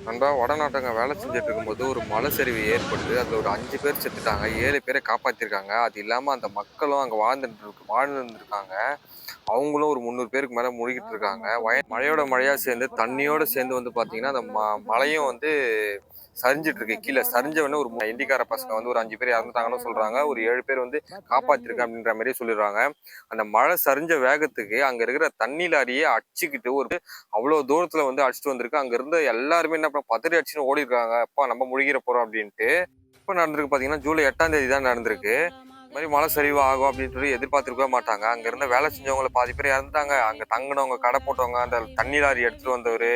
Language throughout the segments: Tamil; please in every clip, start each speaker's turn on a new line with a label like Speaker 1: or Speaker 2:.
Speaker 1: நண்பா வடநாட்டங்க வேலை செஞ்சுட்டு இருக்கும்போது ஒரு மலை சரிவு ஏற்பட்டு அதில் ஒரு 5 பேர் செத்துட்டாங்க. 7 பேரை காப்பாற்றிருக்காங்க. அது இல்லாமல் அந்த மக்களும் அங்கே வாழ்ந்துருந்துருக்காங்க. அவங்களும் ஒரு 300 பேருக்கு மேலே முழுகிட்டு இருக்காங்க. மழையோட மழையாக சேர்ந்து தண்ணியோடு சேர்ந்து வந்து பார்த்தீங்கன்னா அந்த மலையும் வந்து சரிஞ்சிட்டு இருக்கு. கீழே சரிஞ்ச உடனே ஒரு இந்திக்கார பசங்க வந்து ஒரு 5 பேர் இறந்துட்டாங்கன்னு சொல்றாங்க. ஒரு 7 பேர் வந்து காப்பாத்திருக்கேன் அப்படின்ற மாதிரி சொல்லிடுறாங்க. அந்த மழை சரிஞ்ச வேகத்துக்கு அங்க இருக்கிற தண்ணி லாரியே அடிச்சுக்கிட்டு அவ்வளவு தூரத்துல வந்து அடிச்சுட்டு வந்திருக்கு. அங்க இருந்த எல்லாருமே என்ன பண்ண பதறி அடிச்சுன்னு ஓடி இருக்காங்க. அப்பா நம்ம முழுகிற போறோம் அப்படின்ட்டு. இப்ப நடந்திருக்கு பாத்தீங்கன்னா ஜூலை 8ஆம் தேதி தான் நடந்திருக்கு. இந்த மாதிரி மழை சரிவு ஆகும் அப்படின்னு சொல்லி எதிர்பார்த்திருக்கவே மாட்டாங்க. அங்க இருந்த வேலை செஞ்சவங்களை பாதி பேர் இறந்துட்டாங்க. அங்க தங்கினவங்க, கடை போட்டவங்க, அந்த தண்ணி லாரி எடுத்துட்டு வந்தவர்,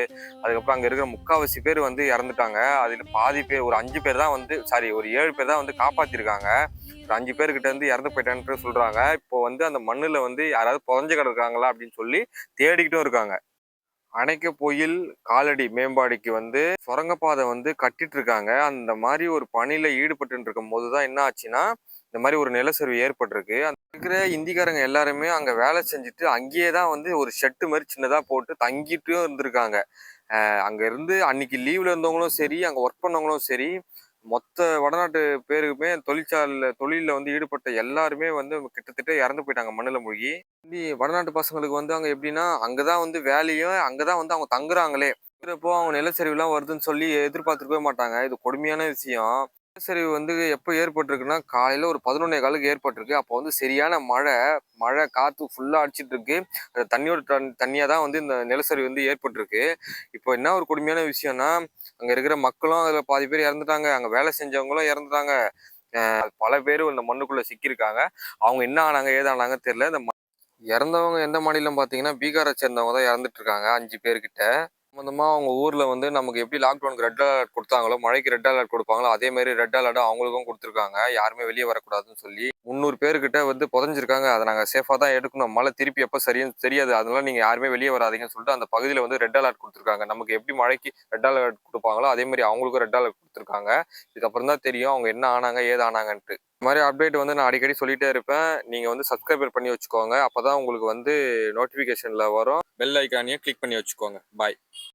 Speaker 1: அதுக்கப்புறம் அங்க இருக்கிற 3/4 பேர் வந்து இறந்துட்டாங்க. அதுல பாதி பேர் ஒரு 5 பேர் தான் வந்து ஒரு 7 பேர் தான் வந்து காப்பாத்திருக்காங்க. ஒரு 5 பேர்கிட்ட இருந்து இறந்து போயிட்டான்னு சொல்றாங்க. இப்போ வந்து அந்த மண்ணுல வந்து யாராவது புதஞ்சு கிடக்காங்களா அப்படின்னு சொல்லி தேடிக்கிட்டும் இருக்காங்க. அணைக்க பொயில் காலடி மேம்பாடிக்கு வந்து சுரங்கப்பாதை வந்து கட்டிட்டு இருக்காங்க. அந்த மாதிரி ஒரு பணியில ஈடுபட்டு இருக்கும் போதுதான் என்ன ஆச்சுன்னா இந்த மாதிரி ஒரு நிலச்சரிவு ஏற்பட்டிருக்கு. அந்த இருக்கிற இந்திக்காரங்க எல்லாருமே அங்க வேலை செஞ்சுட்டு அங்கேயே தான் வந்து ஒரு ஷெட்டு மாதிரி சின்னதா போட்டு தங்கிட்டும் இருந்திருக்காங்க. அங்க இருந்து அன்னைக்கு லீவ்ல இருந்தவங்களும் சரி, அங்க ஒர்க் பண்ணவங்களும் சரி, மொத்த வடநாட்டு பேருக்குமே தொழிலில் வந்து ஈடுபட்ட எல்லாருமே வந்து கிட்டத்தட்ட இறந்து போயிட்டாங்க மண்ணுல மூழ்கி. வடநாட்டு பசங்களுக்கு வந்து அங்க எப்படின்னா அங்கதான் வந்து வேலையும் அங்கதான் வந்து அவங்க தங்குறாங்களே. இருக்கிறப்போ அவங்க நிலச்சரிவுலாம் வருதுன்னு சொல்லி எதிர்பார்த்துருக்கவே மாட்டாங்க. இது கொடுமையான விஷயம். நிலச்சரிவு வந்து எப்போ ஏற்பட்டிருக்குன்னா காலையில ஒரு 11:15க்கு ஏற்பட்டிருக்கு. அப்போ வந்து சரியான மழை, காத்து ஃபுல்லா அடிச்சிட்டு இருக்கு. அந்த தண்ணியா தான் வந்து இந்த நிலச்சரிவு வந்து ஏற்பட்டிருக்கு. இப்போ என்ன ஒரு கொடுமையான விஷயம்னா அங்க இருக்கிற மக்களும் அதுல பாதி பேர் இறந்துட்டாங்க. அங்க வேலை செஞ்சவங்களும் இறந்துட்டாங்க. பல பேர் இந்த மண்ணுக்குள்ள சிக்கியிருக்காங்க. அவங்க என்ன ஆனாங்க ஏதானாங்க தெரியல. இறந்தவங்க எந்த மாநிலம் பார்த்தீங்கன்னா பீகாரை சேர்ந்தவங்க தான் இறந்துட்டு இருக்காங்க. 5 பேர்கிட்ட சம்பந்தமா அவங்க ஊர்ல வந்து நமக்கு எப்படி லாக்டவுனுக்கு ரெட் அலர்ட் கொடுத்தாங்களோ, மழைக்கு ரெட் அலர்ட் கொடுப்பாங்களோ, அதே மாதிரி ரெட் அலர்ட் அவங்களுக்கும் கொடுத்துருக்காங்க. யாருமே வெளியே வரக்கூடாதுன்னு சொல்லி 300 பேர்கிட்ட வந்து புதஞ்சிருக்காங்க. அதை நாங்கள் சேஃபாக தான் எடுக்கணும். மழை திருப்பி எப்போ சரின்னு தெரியாது, அதனால நீங்க யாருமே வெளியே வராதீங்கன்னு சொல்லிட்டு அந்த பகுதியில் வந்து ரெட் அலர்ட் கொடுத்துருக்காங்க. நமக்கு எப்படி மழைக்கு ரெட் அலர்ட் கொடுப்பாங்களோ அதே மாதிரி அவங்களுக்கும் ரெட் அலர்ட் கொடுத்துருக்காங்க. இதுக்கப்புறம் தான் தெரியும் அவங்க என்ன ஆனாங்க ஏது ஆனாங்கன்ட்டு. இந்த மாதிரி அப்டேட் வந்து நான் அடிக்கடி சொல்லிட்டே இருப்பேன். நீங்க வந்து சப்ஸ்கிரைபர் பண்ணி வச்சுக்கோங்க. அப்பதான் உங்களுக்கு வந்து நோட்டிபிகேஷன்ல வரும். பெல் ஐக்கானையும் கிளிக் பண்ணி வச்சுக்கோங்க. பாய்.